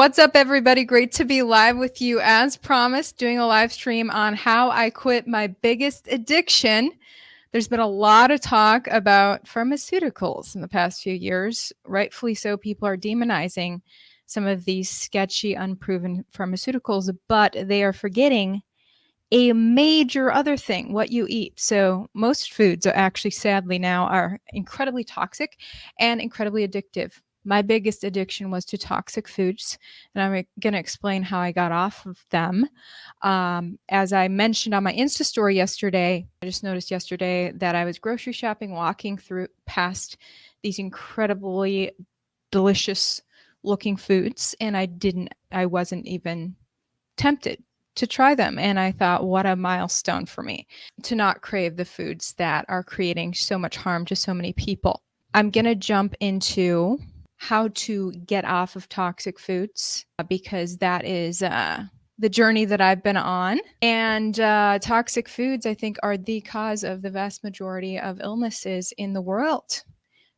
What's up, everybody? Great to be live with you as promised, doing a live stream on how I quit my biggest addiction. There's been a lot of talk about pharmaceuticals in the past few years. Rightfully so, people are demonizing some of these sketchy, unproven pharmaceuticals, but they are forgetting a major other thing, what you eat. So most foods are actually, sadly now, are incredibly toxic and incredibly addictive. My biggest addiction was to toxic foods, and I'm going to explain how I got off of them. As I mentioned on my Insta story yesterday, I just noticed yesterday that I was grocery shopping, walking through past these incredibly delicious looking foods, and I wasn't even tempted to try them. And I thought, what a milestone for me to not crave the foods that are creating so much harm to so many people. I'm going to jump into how to get off of toxic foods because that is the journey that I've been on. And toxic foods, I think, are the cause of the vast majority of illnesses in the world.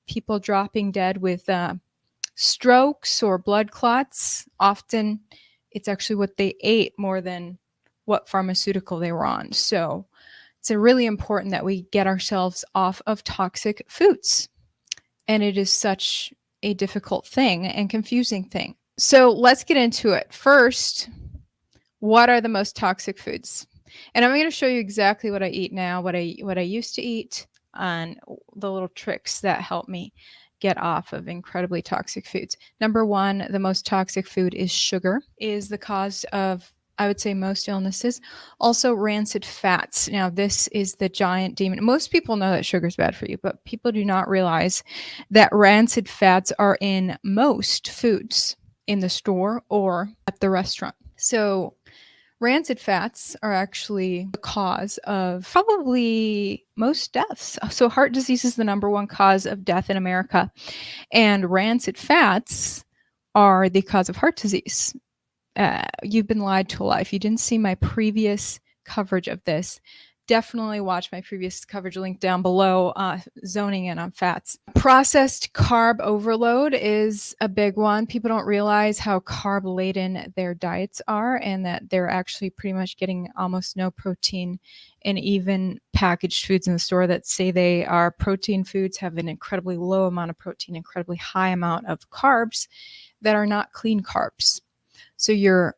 People dropping dead with strokes or blood clots. Often it's actually what they ate more than what pharmaceutical they were on. So it's really important that we get ourselves off of toxic foods. And it is such a difficult thing and confusing thing. So let's get into it. First, what are the most toxic foods? And I'm going to show you exactly what I eat now, what I used to eat, and the little tricks that help me get off of incredibly toxic foods. Number one, the most toxic food is sugar, is the cause of, I would say, most illnesses. Also, rancid fats. Now, this is the giant demon. Most people know that sugar is bad for you, but people do not realize that rancid fats are in most foods in the store or at the restaurant. So rancid fats are actually the cause of probably most deaths. So heart disease is the number one cause of death in America. And rancid fats are the cause of heart disease. You've been lied to a lot. If you didn't see my previous coverage of this, definitely watch my previous coverage, link down below, zoning in on fats. Processed carb overload is a big one. People don't realize how carb laden their diets are and that they're actually pretty much getting almost no protein. And even packaged foods in the store that say they are protein foods have an incredibly low amount of protein, incredibly high amount of carbs that are not clean carbs. So you're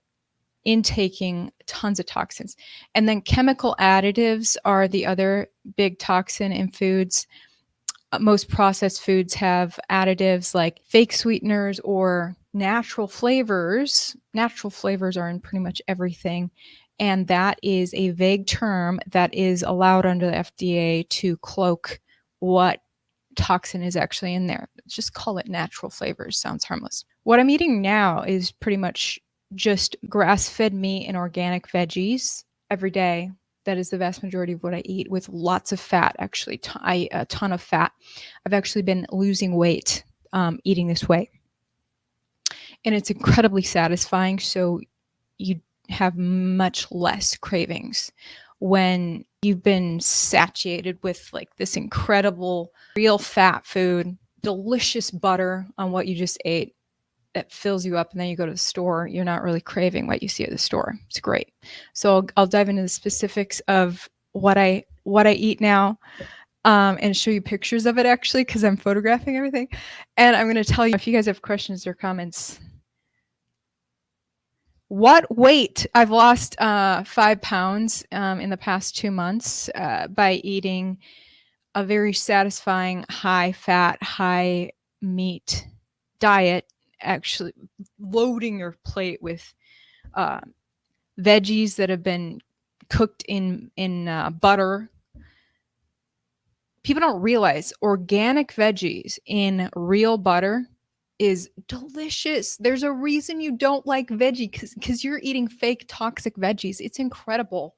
intaking tons of toxins. And then chemical additives are the other big toxin in foods. Most processed foods have additives like fake sweeteners or natural flavors. Natural flavors are in pretty much everything. And that is a vague term that is allowed under the FDA to cloak what toxin is actually in there. Just call it natural flavors. Sounds harmless. What I'm eating now is pretty much just grass-fed meat and organic veggies every day. That is the vast majority of what I eat, with lots of fat, actually, a ton of fat. I've actually been losing weight eating this way. And it's incredibly satisfying, so you have much less cravings when you've been satiated with like this incredible real fat food, delicious butter on what you just ate that fills you up, and then you go to the store, you're not really craving what you see at the store. It's great. So I'll dive into the specifics of what I eat now and show you pictures of it, actually, because I'm photographing everything. And I'm going to tell you, if you guys have questions or comments, what weight I've lost 5 pounds in the past 2 months by eating a very satisfying high fat, high meat diet, actually loading your plate with veggies that have been cooked in butter. People don't realize organic veggies in real butter is delicious. There's a reason you don't like veggie, because you're eating fake toxic veggies. It's incredible,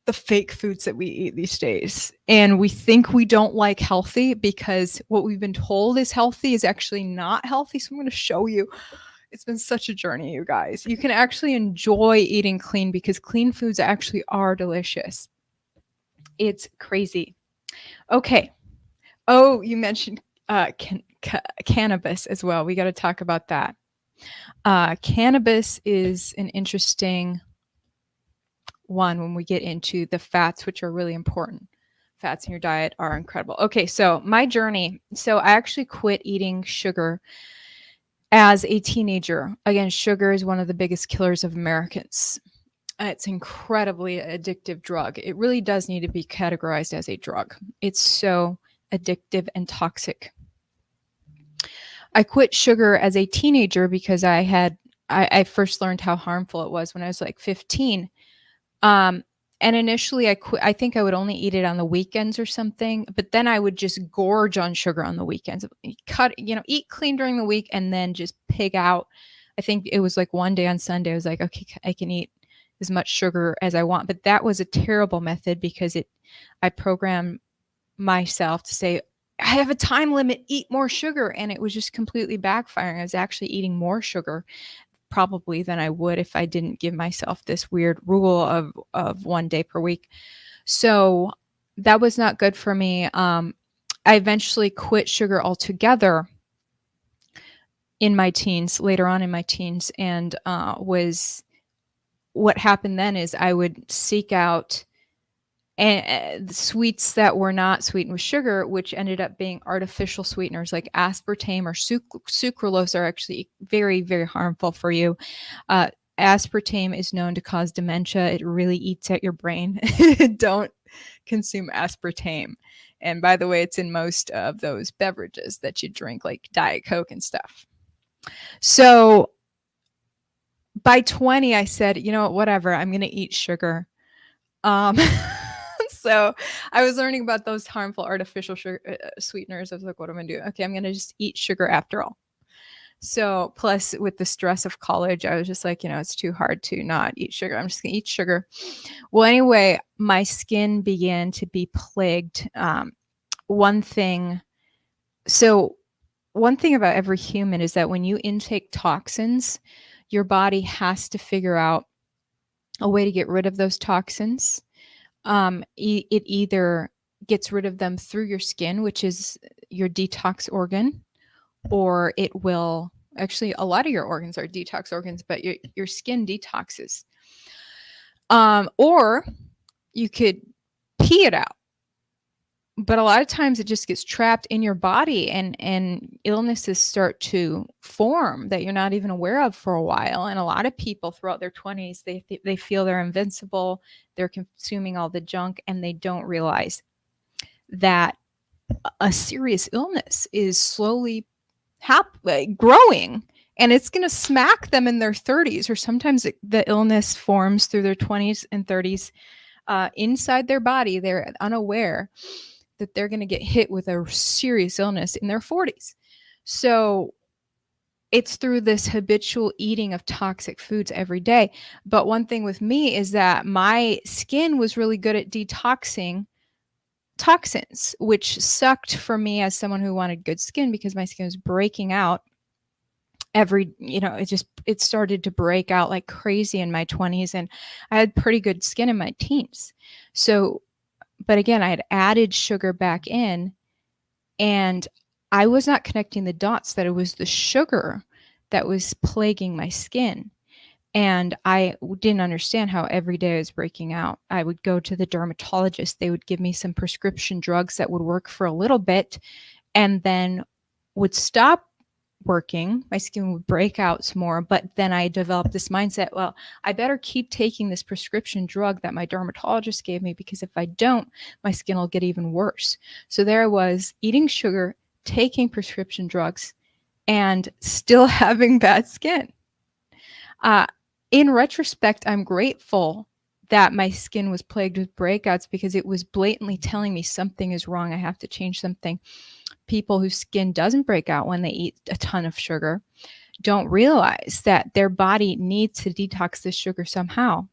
the fake foods that we eat these days. And we think we don't like healthy because what we've been told is healthy is actually not healthy. So I'm going to show you. It's been such a journey, you guys. You can actually enjoy eating clean because clean foods actually are delicious. It's crazy. Okay. Oh, you mentioned cannabis as well. We got to talk about that. Cannabis is an interesting one when we get into the fats, which are really important. Fats in your diet are incredible. Okay, so my journey. So I actually quit eating sugar as a teenager. Again, sugar is one of the biggest killers of Americans. It's incredibly addictive drug. It really does need to be categorized as a drug. It's so addictive and toxic. I quit sugar as a teenager because I first learned how harmful it was when I was like 15. Um, and initially I think I would only eat it on the weekends or something, but then I would just gorge on sugar on the weekends. Eat clean during the week and then just pig out. I think it was like one day on Sunday, I was like, okay, I can eat as much sugar as I want. But that was a terrible method because I programmed myself to say, I have a time limit, eat more sugar. And it was just completely backfiring. I was actually eating more sugar probably than I would if I didn't give myself this weird rule of one day per week. So that was not good for me. I eventually quit sugar altogether later on in my teens, and what happened then is I would seek out sweets that were not sweetened with sugar, which ended up being artificial sweeteners like aspartame or sucralose are actually very, very harmful for you. Aspartame is known to cause dementia. It really eats at your brain. Don't consume aspartame. And by the way, it's in most of those beverages that you drink, like Diet Coke and stuff. So by 20, I said, whatever, I'm going to eat sugar. So I was learning about those harmful artificial sugar, sweeteners. I was like, what am I doing? Okay, I'm going to just eat sugar after all. So plus with the stress of college, I was just like, it's too hard to not eat sugar. I'm just going to eat sugar. Well, anyway, my skin began to be plagued. One thing about every human is that when you intake toxins, your body has to figure out a way to get rid of those toxins. It either gets rid of them through your skin, which is your detox organ, or it will actually, a lot of your organs are detox organs, but your skin detoxes. Or you could pee it out. But a lot of times it just gets trapped in your body and illnesses start to form that you're not even aware of for a while. And a lot of people throughout their 20s, they feel they're invincible. They're consuming all the junk and they don't realize that a serious illness is slowly growing, and it's going to smack them in their 30s, or sometimes the illness forms through their 20s and 30s inside their body. They're unaware that they're going to get hit with a serious illness in their 40s. So it's through this habitual eating of toxic foods every day. But one thing with me is that my skin was really good at detoxing toxins, which sucked for me as someone who wanted good skin because my skin was breaking out it started to break out like crazy in my 20s, and I had pretty good skin in my teens. So, but again, I had added sugar back in, and I was not connecting the dots that it was the sugar that was plaguing my skin. And I didn't understand how every day I was breaking out. I would go to the dermatologist. They would give me some prescription drugs that would work for a little bit and then would stop working. My skin would break out some more. But then I developed this mindset, well, I better keep taking this prescription drug that my dermatologist gave me, because if I don't, my skin will get even worse. So there I was eating sugar, taking prescription drugs, and still having bad skin. In retrospect, I'm grateful that my skin was plagued with breakouts because it was blatantly telling me something is wrong. I have to change something. People whose skin doesn't break out when they eat a ton of sugar don't realize that their body needs to detox this sugar somehow.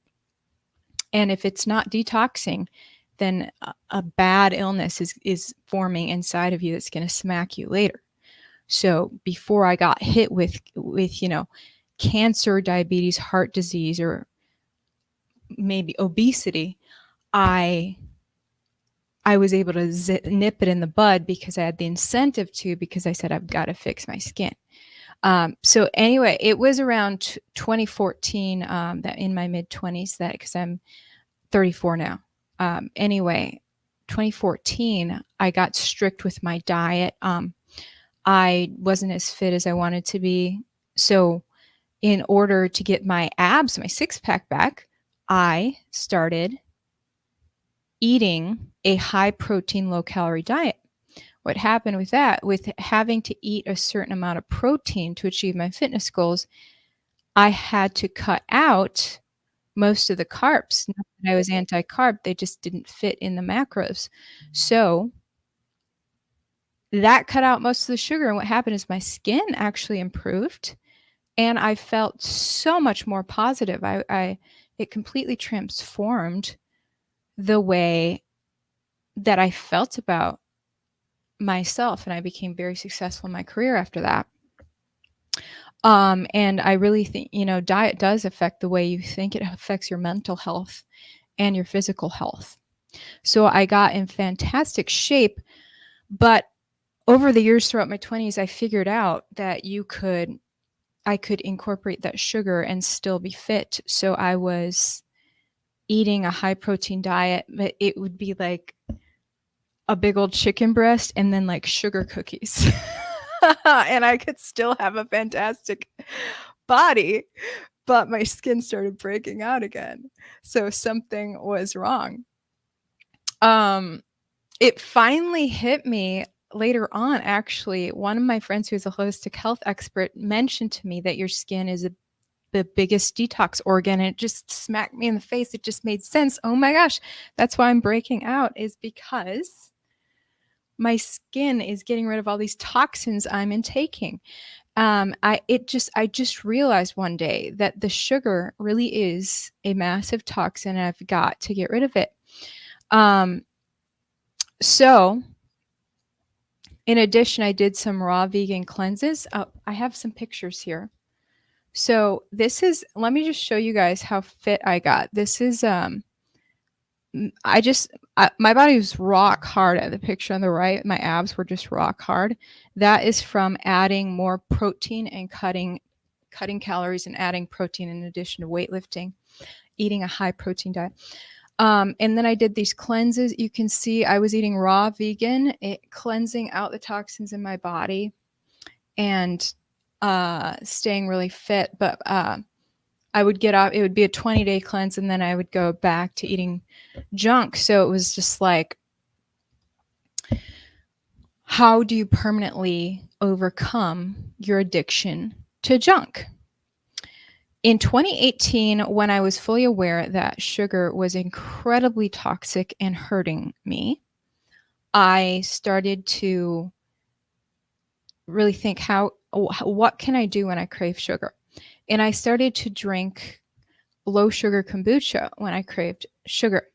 And if it's not detoxing, then a bad illness is forming inside of you that's going to smack you later. So before I got hit with cancer, diabetes, heart disease, or maybe obesity, I was able to nip it in the bud because I had the incentive to, because I said, I've got to fix my skin. So anyway, it was around 2014, that in my mid 20s, that because I'm 34 now. Anyway, 2014, I got strict with my diet. I wasn't as fit as I wanted to be. So in order to get my abs, my six pack back, I started eating a high protein, low calorie diet. What happened with that, with having to eat a certain amount of protein to achieve my fitness goals, I had to cut out most of the carbs. Not that I was anti-carb, they just didn't fit in the macros. So that cut out most of the sugar. And what happened is my skin actually improved and I felt so much more positive. It completely transformed the way that I felt about myself. And I became very successful in my career after that. And I really think, diet does affect the way you think. It affects your mental health and your physical health. So I got in fantastic shape, but over the years throughout my 20s, I figured out that I could incorporate that sugar and still be fit. So I was eating a high protein diet, but it would be like a big old chicken breast and then like sugar cookies. And I could still have a fantastic body, but my skin started breaking out again. So something was wrong. It finally hit me later on, actually. One of my friends who's a holistic health expert mentioned to me that your skin is the biggest detox organ, and it just smacked me in the face. It just made sense. Oh my gosh, that's why I'm breaking out, is because my skin is getting rid of all these toxins I'm intaking. I just realized one day that the sugar really is a massive toxin and I've got to get rid of it. So in addition, I did some raw vegan cleanses. I have some pictures here. So let me just show you guys how fit I got. This is, my body was rock hard at the picture on the right. My abs were just rock hard. That is from adding more protein and cutting calories and adding protein in addition to weightlifting, eating a high protein diet. And then I did these cleanses. You can see I was eating raw vegan, cleansing out the toxins in my body and staying really fit. But I would get off, it would be a 20-day cleanse, and then I would go back to eating junk. So it was just like, how do you permanently overcome your addiction to junk? In 2018, when I was fully aware that sugar was incredibly toxic and hurting me, I started to really think, what can I do when I crave sugar? And I started to drink low sugar kombucha when I craved sugar.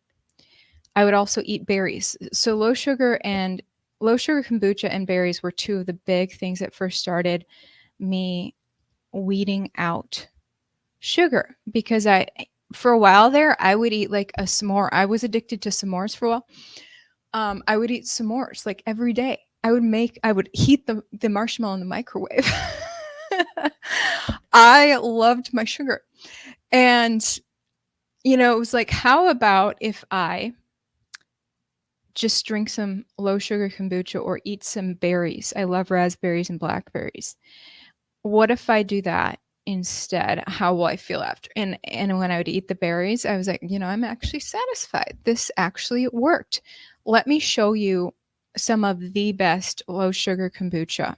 I would also eat berries. So low sugar kombucha and berries were two of the big things that first started me weeding out sugar, because for a while there, I would eat like a s'more. I was addicted to s'mores for a while. I would eat s'mores like every day. I would heat the marshmallow in the microwave. I loved my sugar. And, it was like, how about if I just drink some low sugar kombucha or eat some berries? I love raspberries and blackberries. What if I do that instead? How will I feel after? And when I would eat the berries, I was like, I'm actually satisfied. This actually worked. Let me show you some of the best low sugar kombucha.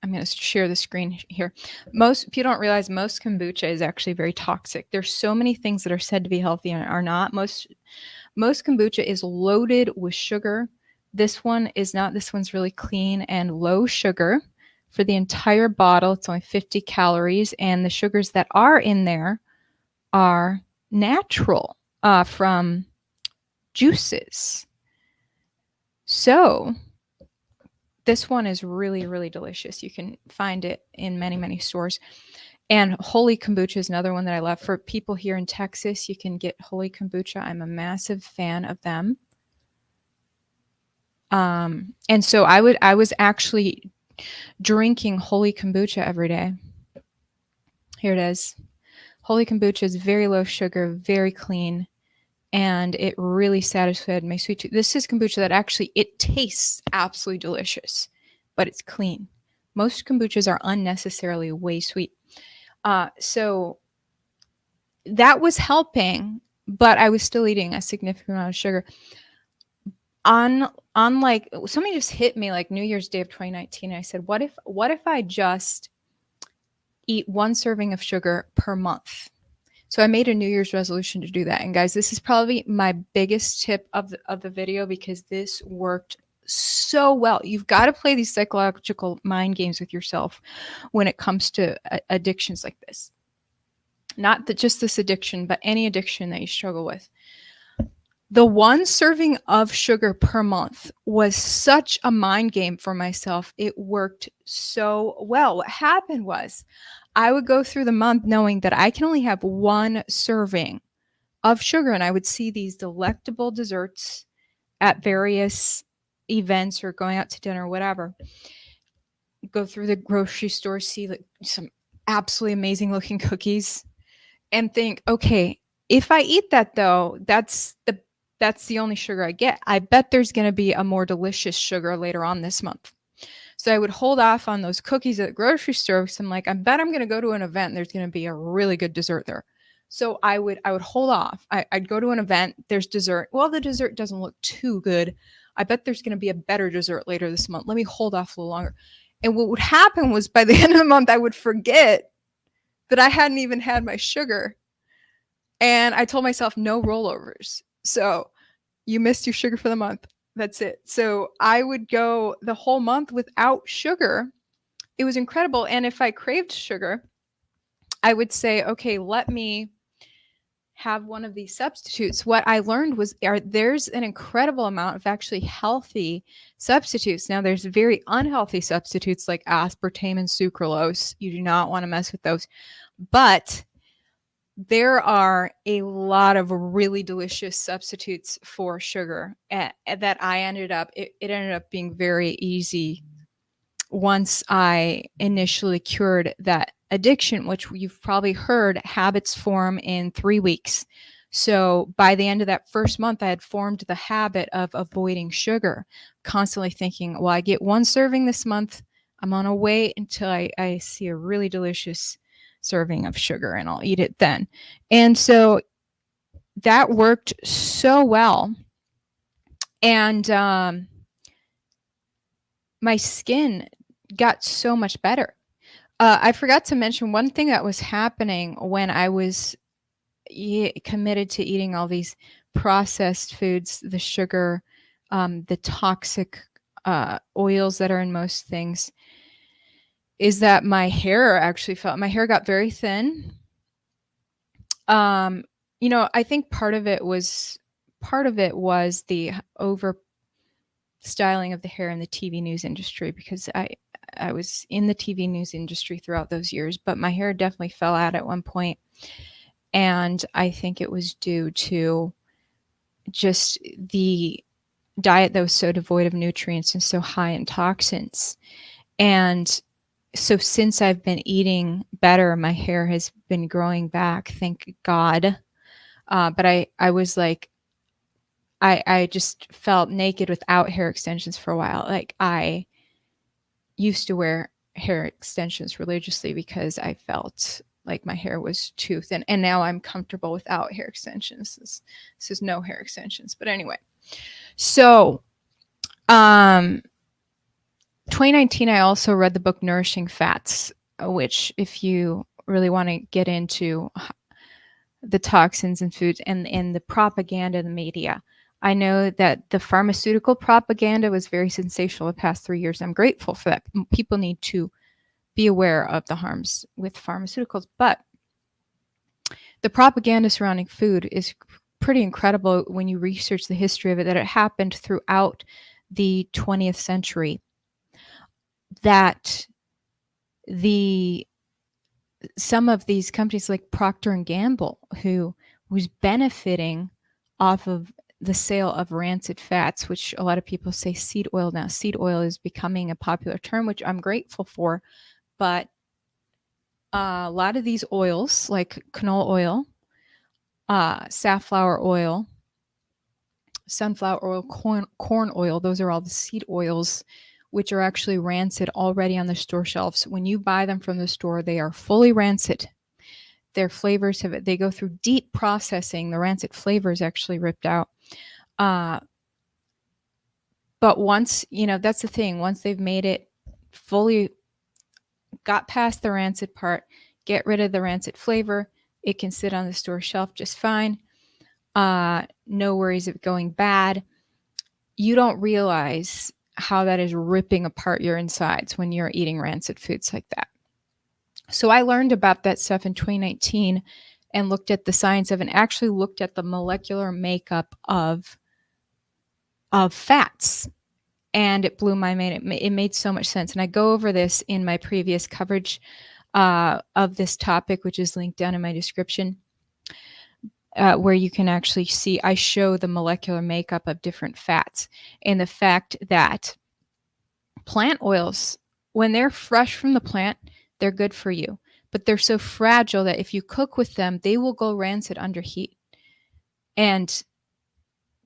I'm going to share the screen here. If you don't realize, most kombucha is actually very toxic. There's so many things that are said to be healthy and are not. Most kombucha is loaded with sugar. This one is not. This one's really clean and low sugar. For the entire bottle, it's only 50 calories, and the sugars that are in there are natural from juices. So this one is really, really delicious. You can find it in many, many stores. And Holy Kombucha is another one that I love. For people here in Texas, you can get Holy Kombucha. I'm a massive fan of them. And so I was actually Drinking holy kombucha every day. Here it is. Holy kombucha is very low sugar, very clean, and it really satisfied my sweet tooth. This is kombucha that actually, it tastes absolutely delicious, but it's clean. Most kombuchas are unnecessarily way sweet. So that was helping, but I was still eating a significant amount of sugar. On like, somebody just hit me like New Year's Day of 2019. I said, what if I just eat one serving of sugar per month? So I made a New Year's resolution to do that. And guys, this is probably my biggest tip of the video, because this worked so well. You've got to play these psychological mind games with yourself when it comes to addictions like this. Not just this addiction, but any addiction that you struggle with. The one serving of sugar per month was such a mind game for myself. It worked so well. What happened was, I would go through the month knowing that I can only have one serving of sugar, and I would see these delectable desserts at various events or going out to dinner, whatever. Go through the grocery store, see like some absolutely amazing looking cookies, and think, okay, if I eat that though, that's the only sugar I get. I bet there's going to be a more delicious sugar later on this month. So I would hold off on those cookies at the grocery store, because I'm like, I bet I'm going to go to an event and there's going to be a really good dessert there. So I would hold off. I'd go to an event, there's dessert. Well, the dessert doesn't look too good. I bet there's going to be a better dessert later this month. Let me hold off a little longer. And what would happen was, by the end of the month, I would forget that I hadn't even had my sugar. And I told myself, no rollovers. So you missed your sugar for the month. That's it. So I would go the whole month without sugar. It was incredible. And if I craved sugar, I would say, okay, let me have one of these substitutes. What I learned was there's an incredible amount of actually healthy substitutes. Now, there's very unhealthy substitutes like aspartame and sucralose. You do not want to mess with those. But there are a lot of really delicious substitutes for sugar that I ended up, it ended up being very easy once I initially cured that addiction, which you've probably heard habits form in 3 weeks. So by the end of that first month, I had formed the habit of avoiding sugar, constantly thinking, well, I get one serving this month. I'm going to wait until I see a really delicious serving of sugar and I'll eat it then. And so that worked so well. And my skin got so much better. I forgot to mention one thing that was happening when I was committed to eating all these processed foods, the sugar, the toxic oils that are in most things, is that my hair got very thin. I think part of it was the over styling of the hair in the TV news industry, because I was in the TV news industry throughout those years, but my hair definitely fell out at one point. And I think it was due to just the diet that was so devoid of nutrients and so high in toxins. And so since I've been eating better, my hair has been growing back, thank God. But I was like, I just felt naked without hair extensions for a while. Like, I used to wear hair extensions religiously because I felt like my hair was too thin. And now I'm comfortable without hair extensions. This is no hair extensions. But anyway, so 2019, I also read the book Nourishing Fats, which, if you really want to get into the toxins in foods and the propaganda in the media, I know that the pharmaceutical propaganda was very sensational the past 3 years. I'm grateful for that. People need to be aware of the harms with pharmaceuticals, but the propaganda surrounding food is pretty incredible when you research the history of it, that it happened throughout the 20th century, that some of these companies like Procter and Gamble, who was benefiting off of the sale of rancid fats, which a lot of people say seed oil now. Seed oil is becoming a popular term, which I'm grateful for. But a lot of these oils, like canola oil, safflower oil, sunflower oil, corn oil, those are all the seed oils, which are actually rancid already on the store shelves. When you buy them from the store, they are fully rancid. Their flavors they go through deep processing. The rancid flavor is actually ripped out. But once, that's the thing. Once they've made it fully, got past the rancid part, get rid of the rancid flavor, it can sit on the store shelf just fine. No worries of going bad. You don't realize how that is ripping apart your insides when you're eating rancid foods like that. So I learned about that stuff in 2019 and looked at the science of, and actually looked at the molecular makeup of fats. And it blew my mind. It made so much sense. And I go over this in my previous coverage of this topic, which is linked down in my description, where you can actually see, I show the molecular makeup of different fats and the fact that plant oils, when they're fresh from the plant, they're good for you. But they're so fragile that if you cook with them, they will go rancid under heat. And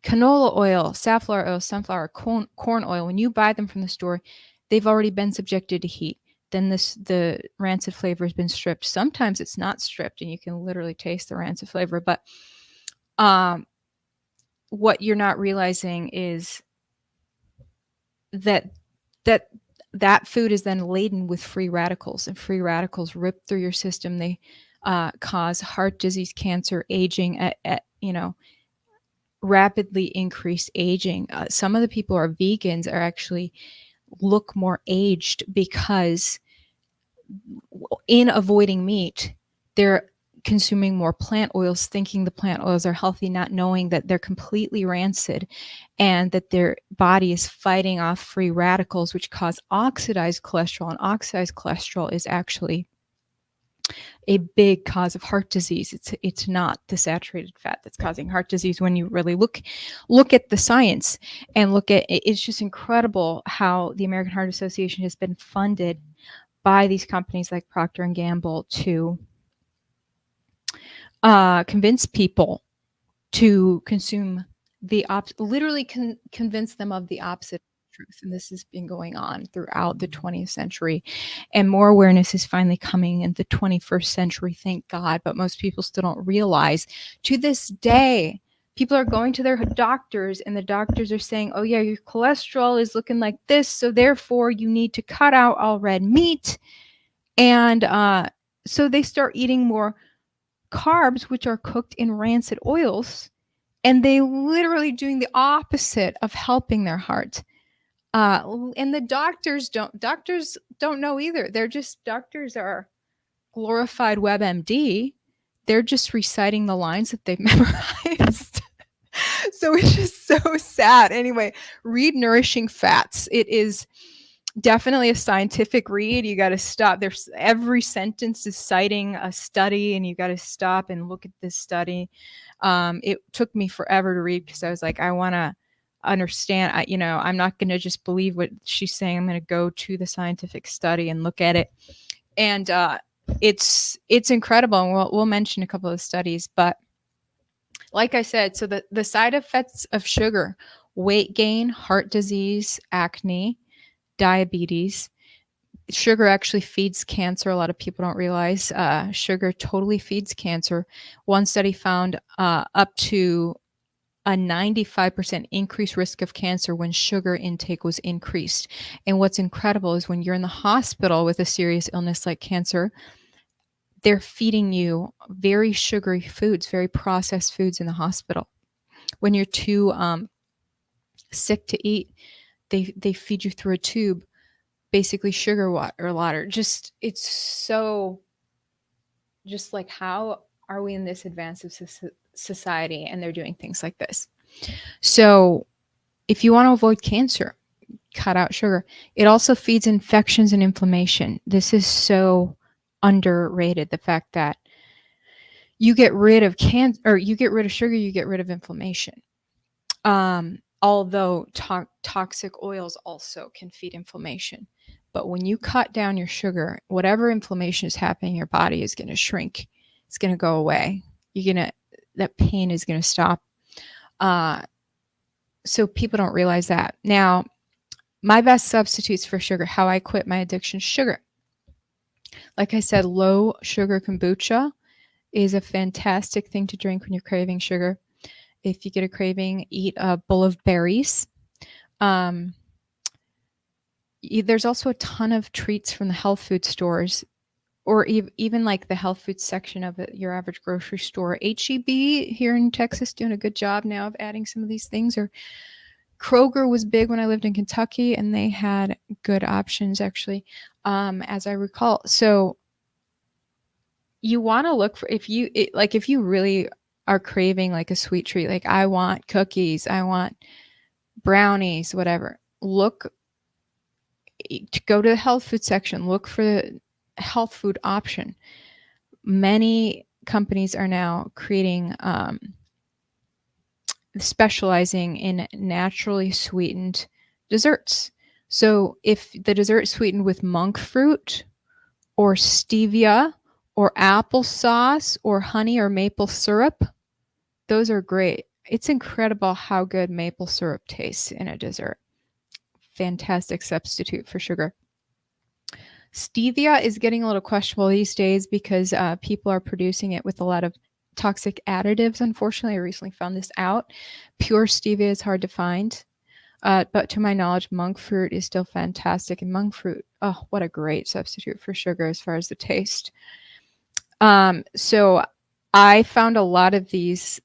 canola oil, safflower oil, sunflower, corn oil, when you buy them from the store, they've already been subjected to heat. Then the rancid flavor has been stripped. Sometimes it's not stripped and you can literally taste the rancid flavor. But what you're not realizing is that food is then laden with free radicals, and free radicals rip through your system. They cause heart disease, cancer, aging, rapidly increased aging. Some of the people who are vegans are actually look more aged because in avoiding meat, they're consuming more plant oils, thinking the plant oils are healthy, not knowing that they're completely rancid and that their body is fighting off free radicals, which cause oxidized cholesterol. And oxidized cholesterol is actually a big cause of heart disease. It's not the saturated fat that's causing heart disease when you really look at the science and look at it. It's just incredible how the American Heart Association has been funded by these companies like Procter & Gamble to convince people to consume literally convince them of the opposite truth. And this has been going on throughout the 20th century, and more awareness is finally coming in the 21st century, thank God. But most people still don't realize, to this day, people are going to their doctors and the doctors are saying, oh yeah, your cholesterol is looking like this, so therefore you need to cut out all red meat. And so they start eating more carbs, which are cooked in rancid oils, and they literally doing the opposite of helping their heart. And the doctors don't know either. Doctors are glorified WebMD. They're just reciting the lines that they've memorized. So it's just so sad. Anyway, read Nourishing Fats. It is definitely a scientific read. You got to stop. Every sentence is citing a study, and you got to stop and look at this study. It took me forever to read because I was like, I want to understand. I'm not going to just believe what she's saying. I'm going to go to the scientific study and look at it. And it's incredible. And we'll mention a couple of studies, but like I said, so the side effects of sugar: weight gain, heart disease, acne, diabetes. Sugar actually feeds cancer. A lot of people don't realize sugar totally feeds cancer. One study found up to a 95% increased risk of cancer when sugar intake was increased. And what's incredible is when you're in the hospital with a serious illness like cancer, they're feeding you very sugary foods, very processed foods in the hospital. When you're too sick to eat, they feed you through a tube, basically sugar water. It's so, just like, how are we in this advanced society and they're doing things like this? So if you want to avoid cancer, cut out sugar. It also feeds infections and inflammation. This is so underrated, the fact that you get rid of cancer, or you get rid of sugar, you get rid of inflammation. Although toxic oils also can feed inflammation. But when you cut down your sugar, whatever inflammation is happening in your body is going to shrink. It's going to go away. That pain is going to stop. So people don't realize that. Now, my best substitutes for sugar, how I quit my addiction to sugar. Like I said, low sugar kombucha is a fantastic thing to drink when you're craving sugar. If you get a craving, eat a bowl of berries. There's also a ton of treats from the health food stores, or even like the health food section of your average grocery store. HEB here in Texas doing a good job now of adding some of these things. Or Kroger was big when I lived in Kentucky, and they had good options actually, as I recall. So you want to look for, if you really are craving like a sweet treat, like I want cookies, I want brownies, whatever, go to the health food section, look for the health food option. Many companies are now creating, specializing in naturally sweetened desserts. So if the dessert is sweetened with monk fruit or stevia or applesauce or honey or maple syrup, those are great. It's incredible how good maple syrup tastes in a dessert. Fantastic substitute for sugar. Stevia is getting a little questionable these days because people are producing it with a lot of toxic additives. Unfortunately, I recently found this out. Pure stevia is hard to find. But to my knowledge, monk fruit is still fantastic. And monk fruit, oh, what a great substitute for sugar as far as the taste. So I found a lot of these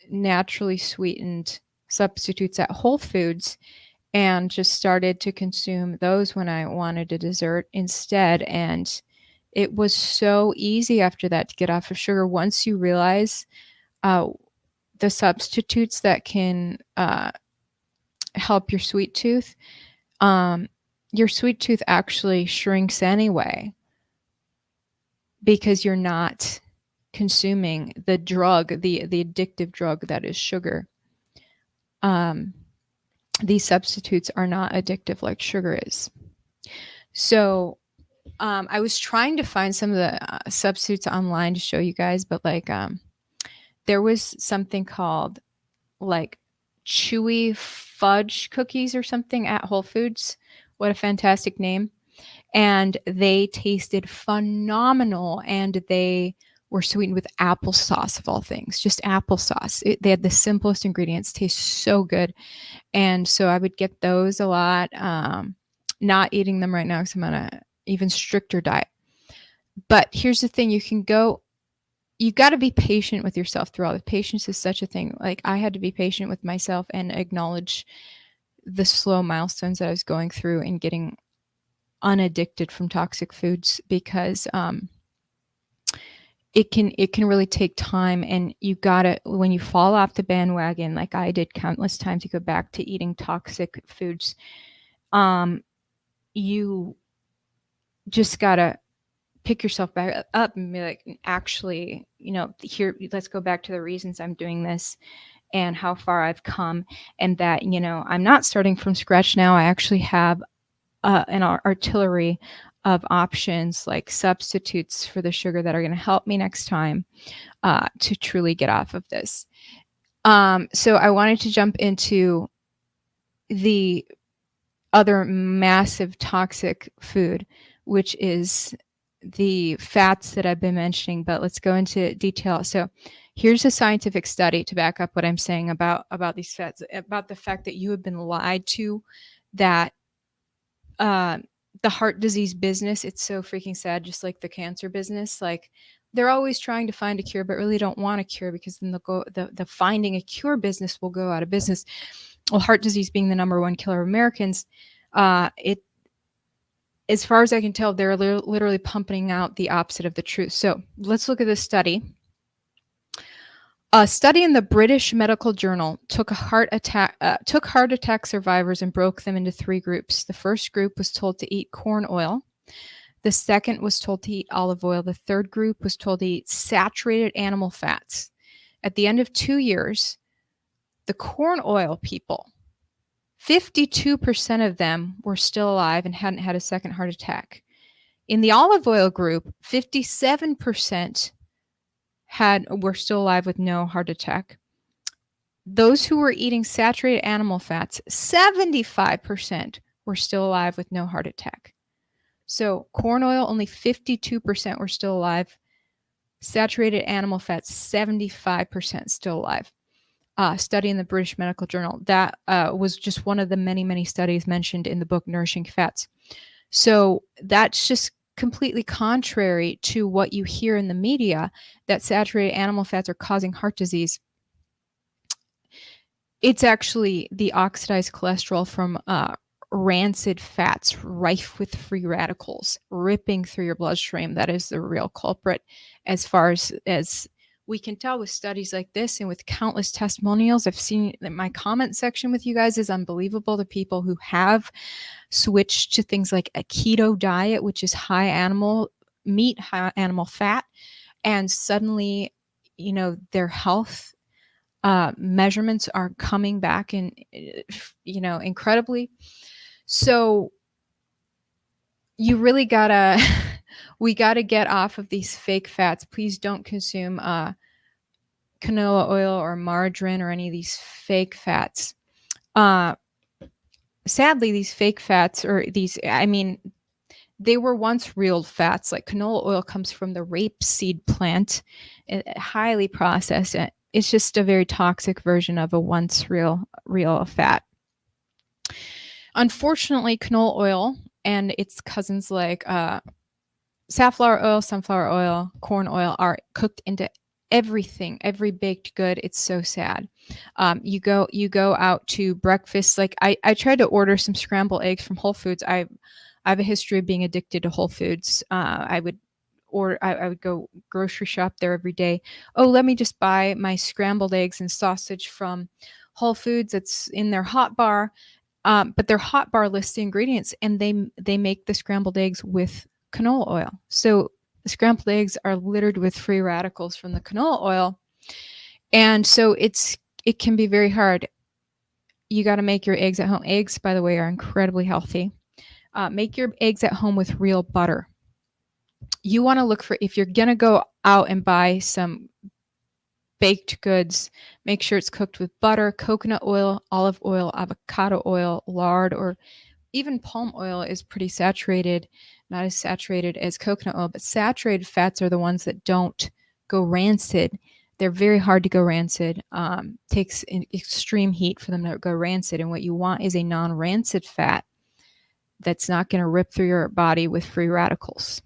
naturally sweetened substitutes at Whole Foods and just started to consume those when I wanted a dessert instead. And it was so easy after that to get off of sugar once you realize the substitutes that can help your sweet tooth. Your sweet tooth actually shrinks anyway because you're not consuming the drug, the addictive drug that is sugar. These substitutes are not addictive like sugar is. So I was trying to find some of the substitutes online to show you guys, but like there was something called like chewy fudge cookies or something at Whole Foods. What a fantastic name. And they tasted phenomenal, and they were sweetened with applesauce of all things, just applesauce. They had the simplest ingredients, taste so good. And so I would get those a lot. Not eating them right now because I'm on an even stricter diet. But here's the thing, you got to be patient with yourself through all this. Patience is such a thing. Like I had to be patient with myself and acknowledge the slow milestones that I was going through in getting unaddicted from toxic foods, because it can really take time, and you gotta, when you fall off the bandwagon like I did countless times, you go back to eating toxic foods. You just gotta pick yourself back up and be like, actually, here, let's go back to the reasons I'm doing this and how far I've come, and that, I'm not starting from scratch now. I actually have an artillery of options, like substitutes for the sugar, that are going to help me next time to truly get off of this. So I wanted to jump into the other massive toxic food, which is the fats that I've been mentioning, but let's go into detail. So here's a scientific study to back up what I'm saying about these fats, about the fact that you have been lied to, that the heart disease business, it's so freaking sad, just like the cancer business. Like they're always trying to find a cure, but really don't want a cure, because then the finding a cure business will go out of business. Well, heart disease being the number one killer of Americans, as far as I can tell, they're literally pumping out the opposite of the truth. So let's look at this study. A study in the British Medical Journal took heart attack survivors and broke them into 3 groups. The first group was told to eat corn oil. The second was told to eat olive oil. The third group was told to eat saturated animal fats. At the end of 2 years, The corn oil people, 52% of them were still alive and hadn't had a second heart attack. In the olive oil group, 57% were still alive with no heart attack. Those who were eating saturated animal fats, 75% were still alive with no heart attack. So corn oil, only 52% were still alive. Saturated animal fats, 75% still alive. Study in the British Medical Journal. That was just one of the many, many studies mentioned in the book Nourishing Fats. So that's just completely contrary to what you hear in the media, that saturated animal fats are causing heart disease. It's actually the oxidized cholesterol from rancid fats rife with free radicals ripping through your bloodstream that is the real culprit, as far as we can tell with studies like this and with countless testimonials. I've seen that my comment section with you guys is unbelievable. The people who have switched to things like a keto diet, which is high animal meat, high animal fat, and suddenly, their health measurements are coming back and, incredibly. So you really we gotta get off of these fake fats. Please don't consume canola oil or margarine or any of these fake fats. Sadly, these fake fats they were once real fats. Like canola oil comes from the rapeseed plant, highly processed. It's just a very toxic version of a once real fat. Unfortunately, canola oil and its cousins like safflower oil, sunflower oil, corn oil are cooked into everything, every baked good. It's so sad. You go out to breakfast. Like I tried to order some scrambled eggs from Whole Foods. I have a history of being addicted to Whole Foods. I would go grocery shop there every day. Oh, let me just buy my scrambled eggs and sausage from Whole Foods. It's in their hot bar. But their hot bar lists the ingredients, and they make the scrambled eggs with canola oil. So the scrambled eggs are littered with free radicals from the canola oil. And so it can be very hard. You got to make your eggs at home. Eggs, by the way, are incredibly healthy. Make your eggs at home with real butter. You want to look for, if you're going to go out and buy some baked goods, make sure it's cooked with butter, coconut oil, olive oil, avocado oil, lard, or even palm oil is pretty saturated. Not as saturated as coconut oil, but saturated fats are the ones that don't go rancid. They're very hard to go rancid. Takes extreme heat for them to go rancid. And what you want is a non-rancid fat that's not going to rip through your body with free radicals.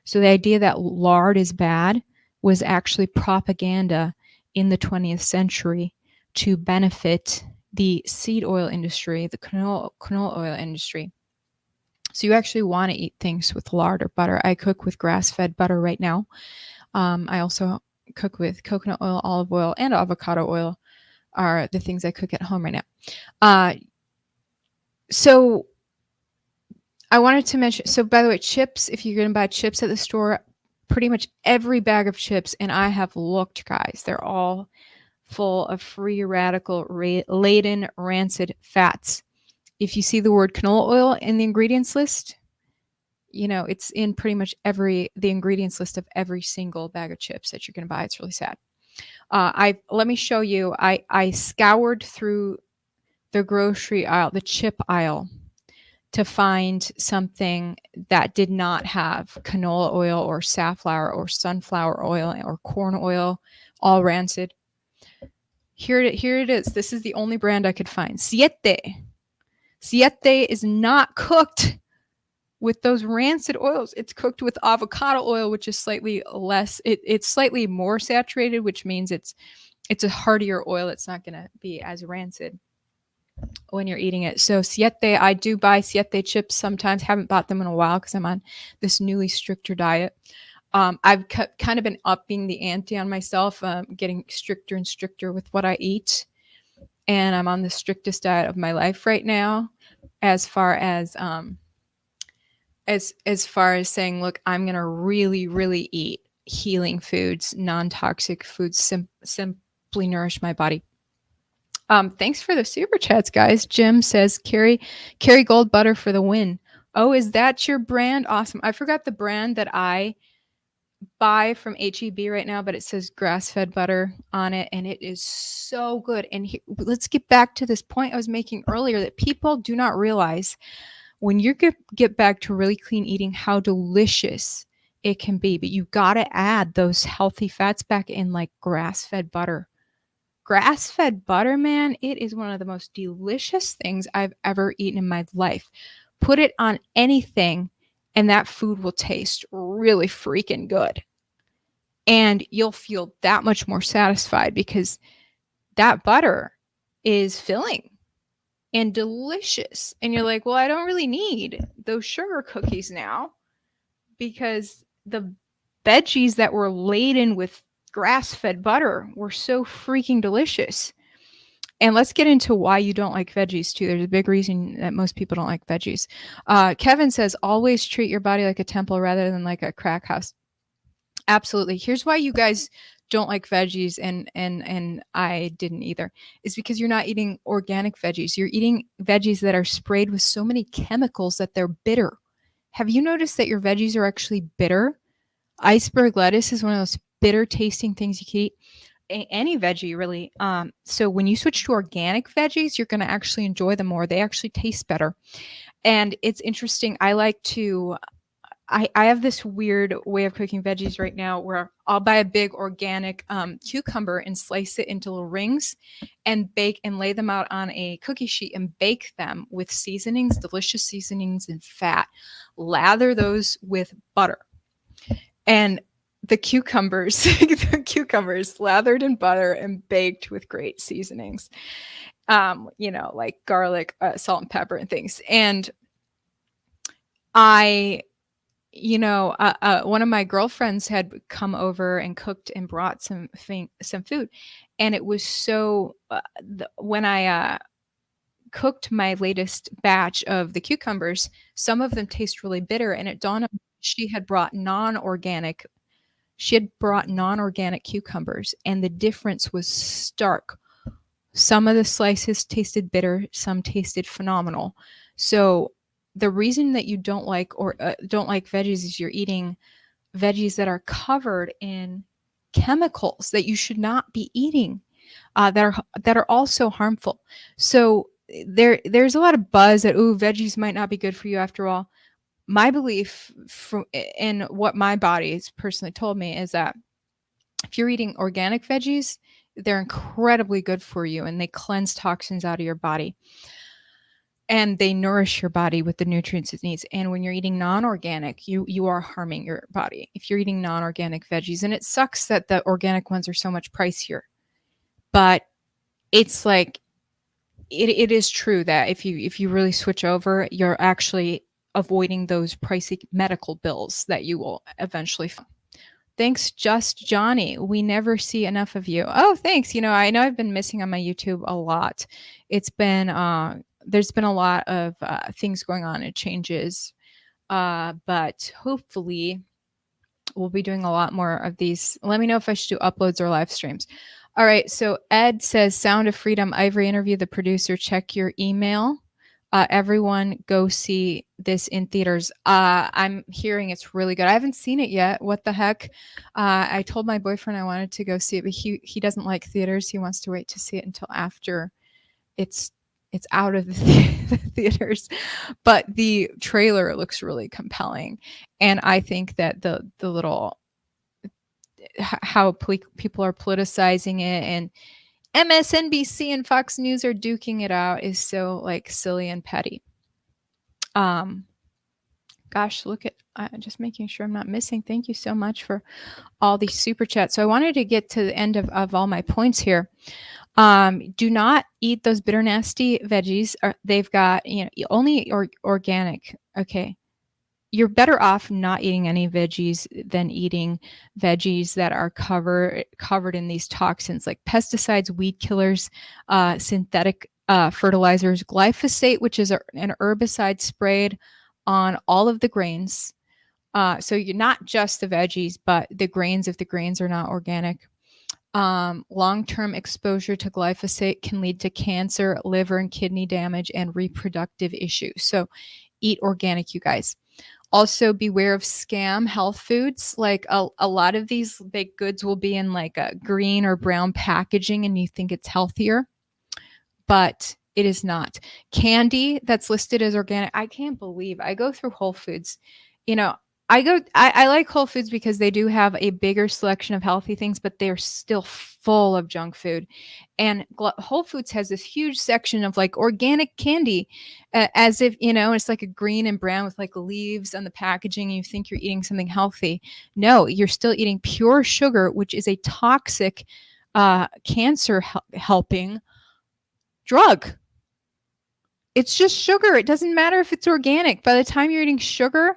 So the idea that lard is bad was actually propaganda in the 20th century to benefit the seed oil industry, the canola oil industry. So you actually want to eat things with lard or butter. I cook with grass-fed butter right now. I also cook with coconut oil, olive oil, and avocado oil are the things I cook at home right now. So I wanted to mention, so by the way, chips, if you're going to buy chips at the store, pretty much every bag of chips, and I have looked, guys, they're all full of free radical laden rancid fats. If you see the word canola oil in the ingredients list, it's in pretty much the ingredients list of every single bag of chips that you're going to buy. It's really sad. Let me show you. I scoured through the grocery aisle, the chip aisle, to find something that did not have canola oil or safflower or sunflower oil or corn oil, all rancid. Here it is. This is the only brand I could find. Siete. Siete is not cooked with those rancid oils. It's cooked with avocado oil, which is slightly less. It's slightly more saturated, which means it's a heartier oil. It's not going to be as rancid when you're eating it. So Siete, I do buy Siete chips sometimes. Haven't bought them in a while because I'm on this newly stricter diet. I've kind of been upping the ante on myself, getting stricter and stricter with what I eat. And I'm on the strictest diet of my life right now, as far as saying, look, I'm going to really, really eat healing foods, non-toxic foods, simply nourish my body. Thanks for the super chats, guys. Jim says, Carry Gold Butter for the win. Oh, is that your brand? Awesome. I forgot the brand that I buy from HEB right now, but it says grass-fed butter on it, and it is so good. And let's get back to this point I was making earlier, that people do not realize when you get back to really clean eating, how delicious it can be. But you got to add those healthy fats back in, like grass-fed butter. Grass-fed butter, man, it is one of the most delicious things I've ever eaten in my life. Put it on anything, and that food will taste really freaking good. And you'll feel that much more satisfied because that butter is filling and delicious. And you're like, well, I don't really need those sugar cookies now, because the veggies that were laden with grass-fed butter were so freaking delicious. And let's get into why you don't like veggies too. There's a big reason that most people don't like veggies. Kevin says, always treat your body like a temple rather than like a crack house. Absolutely. Here's why you guys don't like veggies, and I didn't either, is because you're not eating organic veggies. You're eating veggies that are sprayed with so many chemicals that they're bitter. Have you noticed that your veggies are actually bitter? Iceberg lettuce is one of those bitter tasting things you can eat. Any veggie, really. So when you switch to organic veggies, you're going to actually enjoy them more. They actually taste better. And it's interesting. I have this weird way of cooking veggies right now where I'll buy a big organic cucumber and slice it into little rings and bake and lay them out on a cookie sheet and bake them with seasonings, delicious seasonings and fat. Lather those with butter. And the cucumbers lathered in butter and baked with great seasonings, like garlic, salt and pepper and things. And one of my girlfriends had come over and cooked and brought some food. And it was so, when I cooked my latest batch of the cucumbers, some of them taste really bitter. And it dawned on me she had brought non-organic cucumbers, and the difference was stark. Some of the slices tasted bitter, some tasted phenomenal. So the reason that you don't like veggies is you're eating veggies that are covered in chemicals that you should not be eating, that are also harmful. So there's a lot of buzz that veggies might not be good for you after all. My belief in what my body has personally told me is that if you're eating organic veggies, they're incredibly good for you, and they cleanse toxins out of your body. And they nourish your body with the nutrients it needs. And when you're eating non-organic, you are harming your body if you're eating non-organic veggies. And it sucks that the organic ones are so much pricier. But it's like, it is true that if you really switch over, you're actually avoiding those pricey medical bills that you will eventually. Thanks, Just Johnny. We never see enough of you. Oh, thanks. I know I've been missing on my YouTube a lot. It's been there's been a lot of things going on and changes, but hopefully we'll be doing a lot more of these. Let me know if I should do uploads or live streams. All right, so Ed says, Sound of Freedom, Ivory interview the producer. Check your email. Everyone go see this in theaters. I'm hearing it's really good. I haven't seen it yet. What the heck? I told my boyfriend I wanted to go see it, but he doesn't like theaters. He wants to wait to see it until after it's out of the theaters. But the trailer looks really compelling. And I think that the little, how people are politicizing it, and MSNBC and Fox News are duking it out, is so like silly and petty. Gosh, look at, just making sure I'm not missing. Thank you so much for all these super chats. So I wanted to get to the end of all my points here. Do not eat those bitter, nasty veggies. They've got, only organic. Okay. You're better off not eating any veggies than eating veggies that are covered in these toxins like pesticides, weed killers, synthetic fertilizers, glyphosate, which is an herbicide sprayed on all of the grains. So you're not just the veggies, but the grains, if the grains are not organic. Long-term exposure to glyphosate can lead to cancer, liver and kidney damage, and reproductive issues. So eat organic, you guys. Also, beware of scam health foods. Like a lot of these baked goods will be in like a green or brown packaging, and you think it's healthier, but it is not. Candy that's listed as organic. I can't believe I go through Whole Foods. You know, I like Whole Foods because they do have a bigger selection of healthy things, but they're still full of junk food. And Whole Foods has this huge section of like organic candy, as if, it's like a green and brown with like leaves on the packaging. And you think you're eating something healthy. No, you're still eating pure sugar, which is a toxic, cancer helping drug. It's just sugar. It doesn't matter if it's organic. By the time you're eating sugar,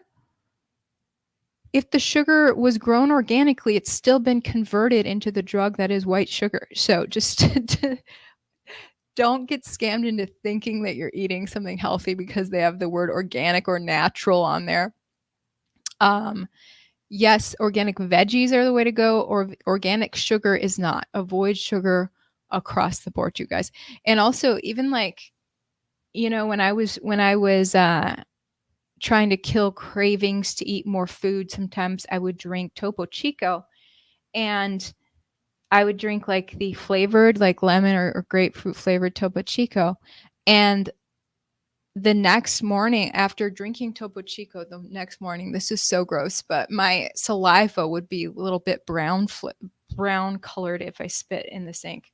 if the sugar was grown organically, it's still been converted into the drug that is white sugar. So just don't get scammed into thinking that you're eating something healthy because they have the word organic or natural on there. Yes, organic veggies are the way to go, or organic sugar is not. Avoid sugar across the board, you guys. And also, even like, when I was trying to kill cravings to eat more food, sometimes I would drink Topo Chico, and I would drink like the flavored, like lemon or grapefruit flavored Topo Chico. And the next morning, after drinking Topo Chico, this is so gross, but my saliva would be a little bit brown colored if I spit in the sink.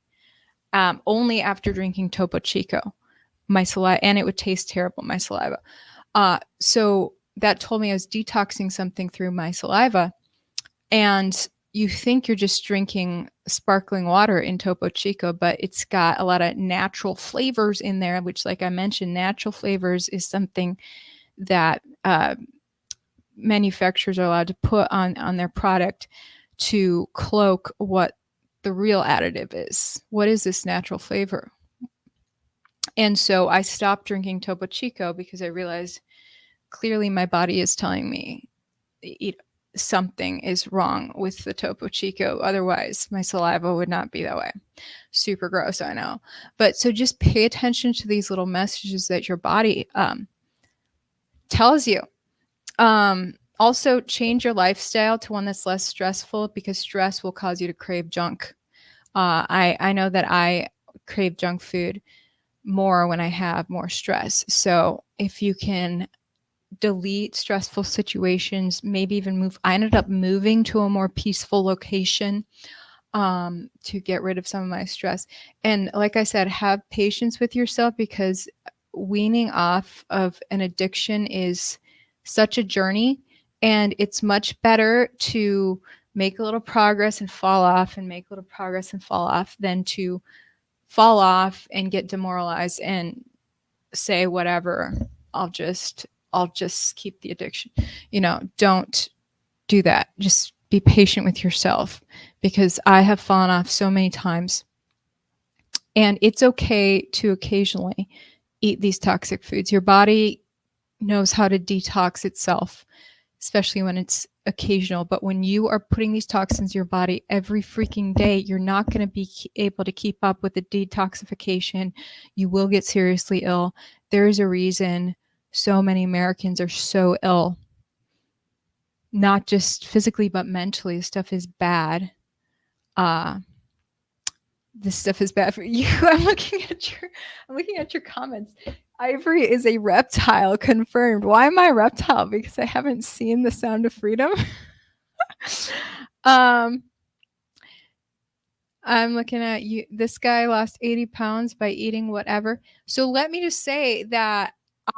Only after drinking Topo Chico, my saliva, and it would taste terrible, my saliva. So that told me I was detoxing something through my saliva. And you think you're just drinking sparkling water in Topo Chico, but it's got a lot of natural flavors in there, which, like I mentioned, natural flavors is something that manufacturers are allowed to put on their product to cloak what the real additive is. What is this natural flavor? And so I stopped drinking Topo Chico because I realized clearly my body is telling me something is wrong with the Topo Chico. Otherwise, my saliva would not be that way. Super gross, I know. But so just pay attention to these little messages that your body tells you. Also, change your lifestyle to one that's less stressful, because stress will cause you to crave junk. I know that I crave junk food more when I have more stress. So if you can delete stressful situations, maybe even move. I ended up moving to a more peaceful location to get rid of some of my stress. And like I said, have patience with yourself, because weaning off of an addiction is such a journey, and it's much better to make a little progress and fall off, and make a little progress and fall off, than to fall off and get demoralized and say, whatever, I'll just keep the addiction. Don't do that. Just be patient with yourself, because I have fallen off so many times. And it's okay to occasionally eat these toxic foods. Your body knows how to detox itself, especially when it's occasional. But when you are putting these toxins in your body every freaking day, you're not going to be able to keep up with the detoxification. You will get seriously ill. There is a reason so many Americans are so ill, not just physically, but mentally. This stuff is bad. This stuff is bad for you. I'm looking at your comments. Ivory is a reptile, confirmed. Why am I a reptile? Because I haven't seen The Sound of Freedom. I'm looking at you. This guy lost 80 pounds by eating whatever. So let me just say that I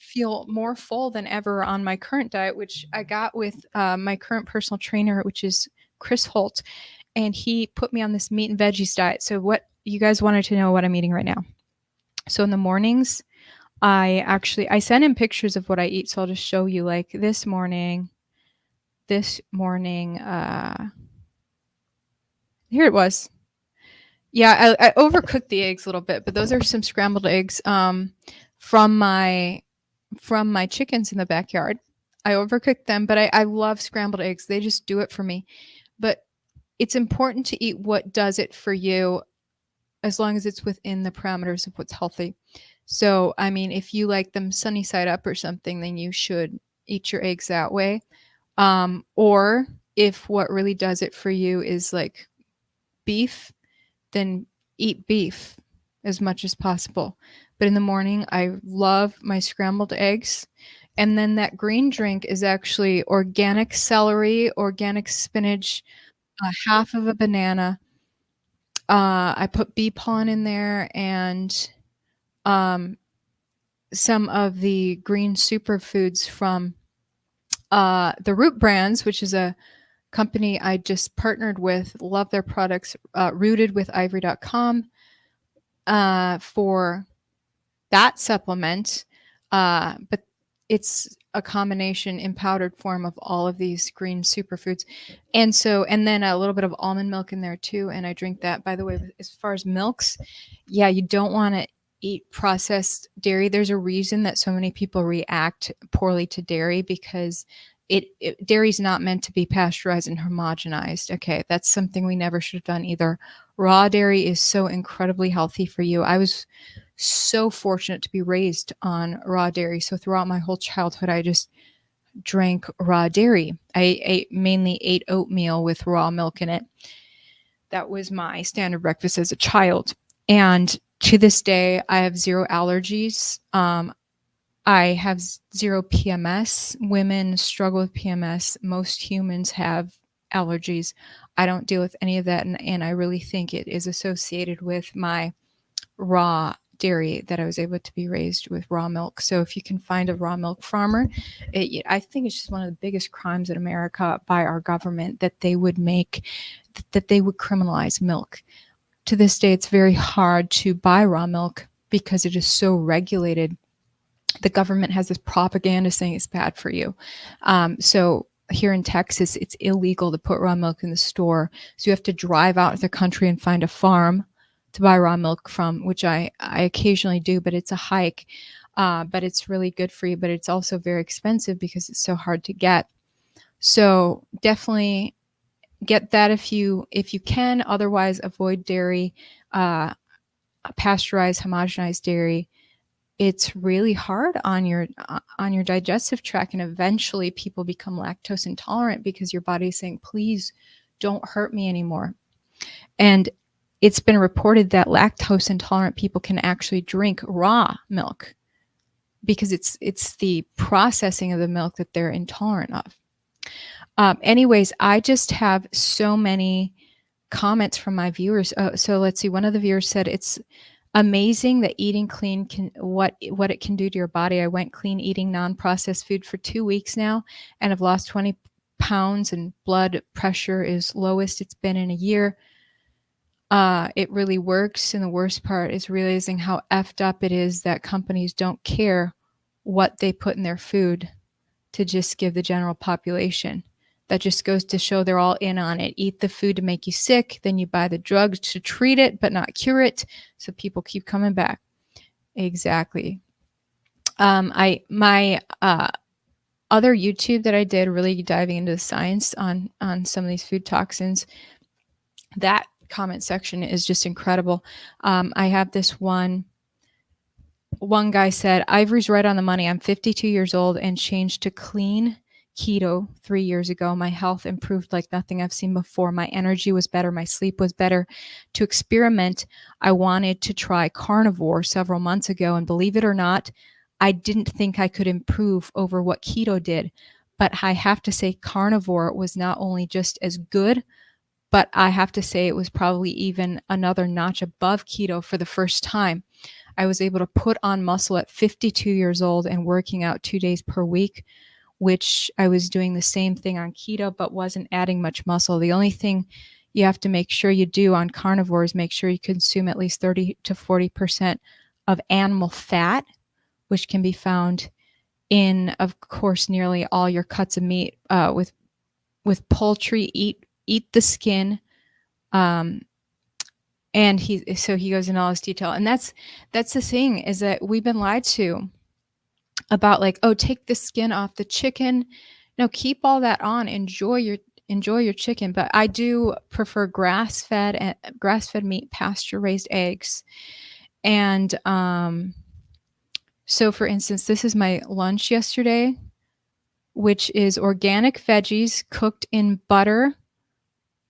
feel more full than ever on my current diet, which I got with my current personal trainer, which is Chris Holt. And he put me on this meat and veggies diet. So what you guys wanted to know what I'm eating right now. So in the mornings, I send him pictures of what I eat. So I'll just show you, like this morning, here it was. Yeah, I overcooked the eggs a little bit, but those are some scrambled eggs from my chickens in the backyard. I overcooked them, but I love scrambled eggs. They just do it for me. But it's important to eat what does it for you as long as it's within the parameters of what's healthy. So, I mean, if you like them sunny side up or something, then you should eat your eggs that way. Or if what really does it for you is like beef, then eat beef as much as possible. But in the morning, I love my scrambled eggs. And then that green drink is actually organic celery, organic spinach, half of a banana. I put bee pollen in there and um, some of the green superfoods from the Root Brands, which is a company I just partnered with. Love their products. Rootedwithivory.com for that supplement. But it's a combination in powdered form of all of these green superfoods. And then a little bit of almond milk in there too. And I drink that. By the way, as far as milks, yeah, you don't want to eat processed dairy. There's a reason that so many people react poorly to dairy because dairy's not meant to be pasteurized and homogenized. Okay, that's something we never should have done either. Raw dairy is so incredibly healthy for you. I was so fortunate to be raised on raw dairy. So throughout my whole childhood, I just drank raw dairy. I mainly ate oatmeal with raw milk in it. That was my standard breakfast as a child. And to this day, I have zero allergies. I have zero PMS. Women struggle with PMS. Most humans have allergies. I don't deal with any of that. And I really think it is associated with my raw dairy that I was able to be raised with raw milk. So if you can find a raw milk farmer, I think it's just one of the biggest crimes in America by our government that they would criminalize milk. To this day, it's very hard to buy raw milk because it is so regulated. The government has this propaganda saying it's bad for you. So here in Texas, it's illegal to put raw milk in the store. So you have to drive out of the country and find a farm to buy raw milk from, which I occasionally do, but it's a hike. But it's really good for you, but it's also very expensive because it's so hard to get. So definitely get that if you can. Otherwise, avoid dairy, pasteurized, homogenized dairy. It's really hard on your digestive tract, and eventually people become lactose intolerant because your body is saying, please don't hurt me anymore. And it's been reported that lactose intolerant people can actually drink raw milk because it's the processing of the milk that they're intolerant of. Anyways, I just have so many comments from my viewers. So let's see. One of the viewers said it's amazing that eating clean can what it can do to your body. I went clean eating non-processed food for 2 weeks now and have lost 20 pounds, and blood pressure is lowest it's been in a year. It really works, and the worst part is realizing how effed up it is that companies don't care what they put in their food to just give the general population. That just goes to show they're all in on it. Eat the food to make you sick, then you buy the drugs to treat it but not cure it, so people keep coming back. Exactly. My other YouTube that I did, really diving into the science on some of these food toxins, that comment section is just incredible. I have this one guy said, Ivory's right on the money. I'm 52 years old and changed to clean keto 3 years ago. My health improved like nothing I've seen before. My energy was better. My sleep was better. To experiment, I wanted to try carnivore several months ago, and believe it or not, I didn't think I could improve over what keto did. But I have to say, carnivore was not only just as good, but I have to say it was probably even another notch above keto for the first time. I was able to put on muscle at 52 years old and working out 2 days per week, which I was doing the same thing on keto, but wasn't adding much muscle. The only thing you have to make sure you do on carnivore is make sure you consume at least 30 to 40% of animal fat, which can be found in, of course, nearly all your cuts of meat. With poultry, eat the skin. And he goes into all this detail. And that's the thing, is that we've been lied to about, like, oh, take the skin off the chicken. No, keep all that on. Enjoy enjoy your chicken, but I do prefer grass-fed meat, pasture-raised eggs. And so for instance, this is my lunch yesterday, which is organic veggies cooked in butter,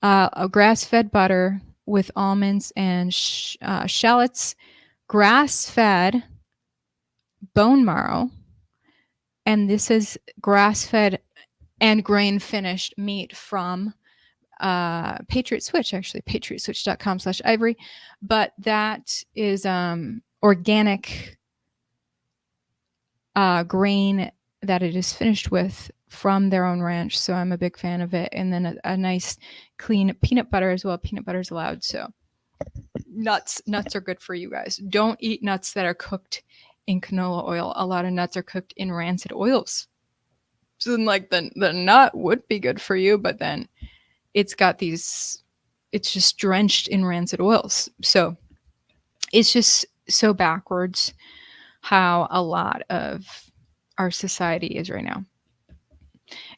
a grass-fed butter with almonds and shallots, grass-fed bone marrow, and this is grass-fed and grain-finished meat from Patriot Switch, actually, patriotswitch.com/ivory. But that is organic grain that it is finished with from their own ranch. So I'm a big fan of it. And then a nice clean peanut butter as well. Peanut butter is allowed. So nuts are good for you guys. Don't eat nuts that are cooked in canola oil. A lot of nuts are cooked in rancid oils. So then, like, the nut would be good for you, but then it's just drenched in rancid oils. So it's just so backwards how a lot of our society is right now.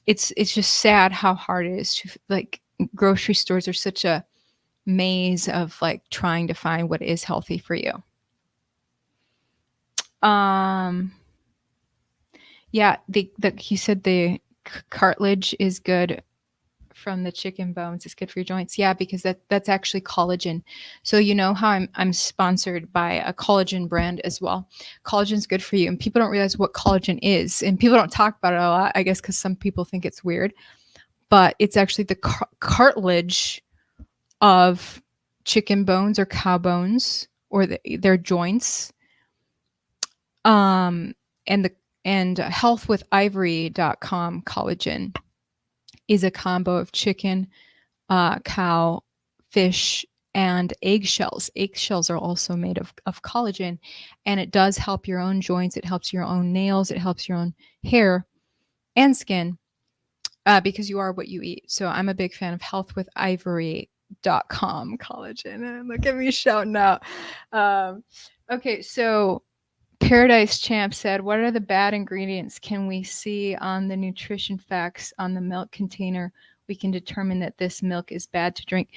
It's just sad how hard it is to, like, grocery stores are such a maze of, like, trying to find what is healthy for you. Yeah, he said the cartilage is good from the chicken bones. It's good for your joints. Yeah, because that's actually collagen. So you know how I'm sponsored by a collagen brand as well. Collagen's good for you, and people don't realize what collagen is, and people don't talk about it a lot, I guess, because some people think it's weird. But it's actually the cartilage of chicken bones or cow bones or their joints. And healthwithivory.com collagen is a combo of chicken, cow, fish, and eggshells. Eggshells are also made of collagen, and it does help your own joints. It helps your own nails. It helps your own hair and skin because you are what you eat. So I'm a big fan of healthwithivory.com collagen. Look at me shouting out. Okay, so Paradise Champ said, what are the bad ingredients? Can we see on the nutrition facts on the milk container? We can determine that this milk is bad to drink.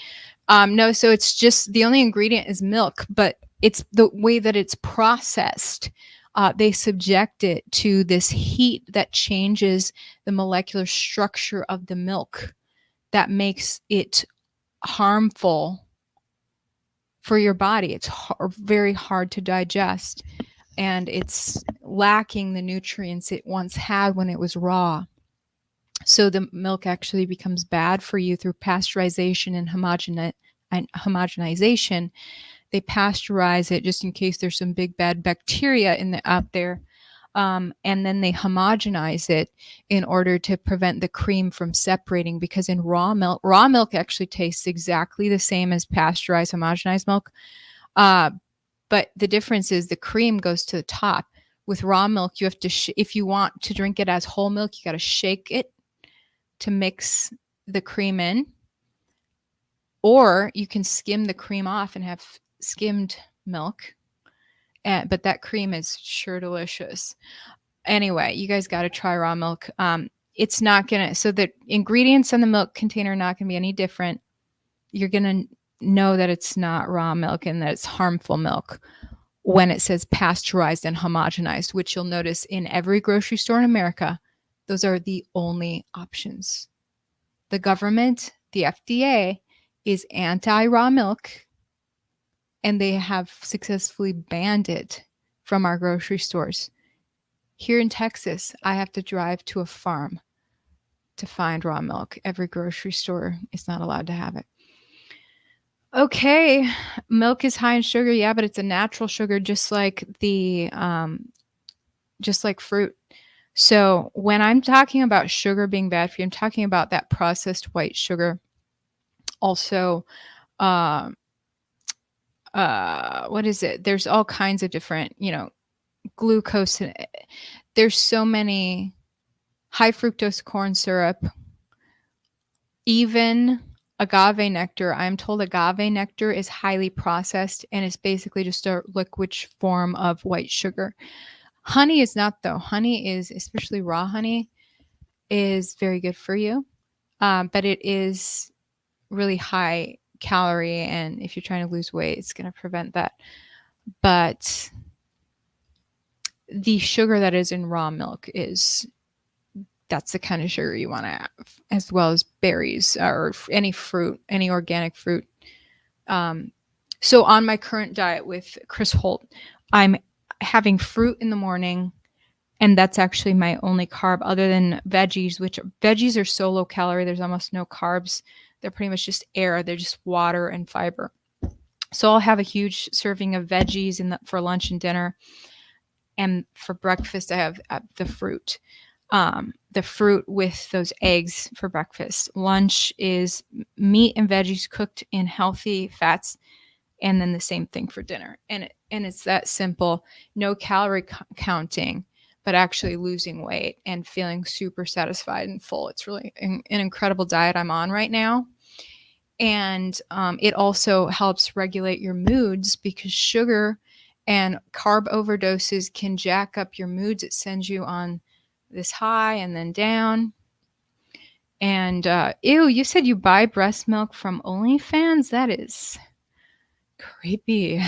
No, so it's just the only ingredient is milk, but it's the way that it's processed. They subject it to this heat that changes the molecular structure of the milk that makes it harmful for your body. It's very hard to digest. And it's lacking the nutrients it once had when it was raw. So the milk actually becomes bad for you through pasteurization and homogenization. They pasteurize it just in case there's some big bad bacteria out there. And then they homogenize it in order to prevent the cream from separating, because in raw milk actually tastes exactly the same as pasteurized, homogenized milk. But the difference is the cream goes to the top. With raw milk, you have to, if you want to drink it as whole milk, you got to shake it to mix the cream in. Or you can skim the cream off and have skimmed milk. But that cream is sure delicious. Anyway, you guys got to try raw milk. It's not going to, so the ingredients on the milk container are not going to be any different. You're going to know that it's not raw milk and that it's harmful milk when it says pasteurized and homogenized, which you'll notice in every grocery store in America. Those are the only options. The government, the FDA, is anti-raw milk, and they have successfully banned it from our grocery stores. Here in Texas, I have to drive to a farm to find raw milk. Every grocery store is not allowed to have it. Okay, milk is high in sugar, yeah, but it's a natural sugar, just like fruit. So when I'm talking about sugar being bad for you, I'm talking about that processed white sugar. Also, what is it? There's all kinds of different, glucose. There's so many, high fructose corn syrup, even agave nectar. I'm told agave nectar is highly processed and it's basically just a liquid form of white sugar. Honey is not, though. Honey is, especially raw honey, is very good for you. but it is really high calorie, and if you're trying to lose weight, it's going to prevent that. But the sugar that is in raw milk that's the kind of sugar you want to have, as well as berries or any fruit, any organic fruit. So on my current diet with Chris Holt, I'm having fruit in the morning, and that's actually my only carb other than veggies, which veggies are so low calorie. There's almost no carbs. They're pretty much just air. They're just water and fiber. So I'll have a huge serving of veggies for lunch and dinner. And for breakfast, I have the fruit. The fruit with those eggs for breakfast. Lunch is meat and veggies cooked in healthy fats, and then the same thing for dinner. And it's that simple. No calorie counting, but actually losing weight and feeling super satisfied and full. It's really an incredible diet I'm on right now. And it also helps regulate your moods, because sugar and carb overdoses can jack up your moods. It sends you on this high and then down. And ew, you said you buy breast milk from OnlyFans? That is creepy.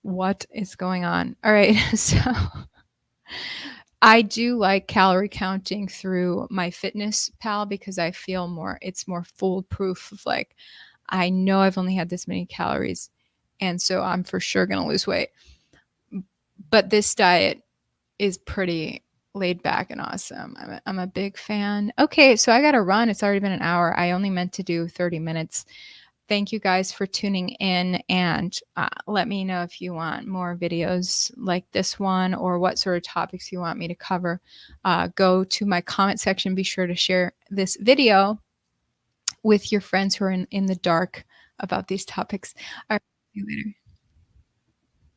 What is going on? All right. So I do like calorie counting through MyFitnessPal, because I feel it's more foolproof of like, I know I've only had this many calories, and so I'm for sure going to lose weight. But this diet is pretty laid back and awesome. I'm a big fan. Okay, so I got to run. It's already been an hour. I only meant to do 30 minutes. Thank you guys for tuning in, and let me know if you want more videos like this one, or what sort of topics you want me to cover. Go to my comment section. Be sure to share this video with your friends who are in the dark about these topics. All right, see you later.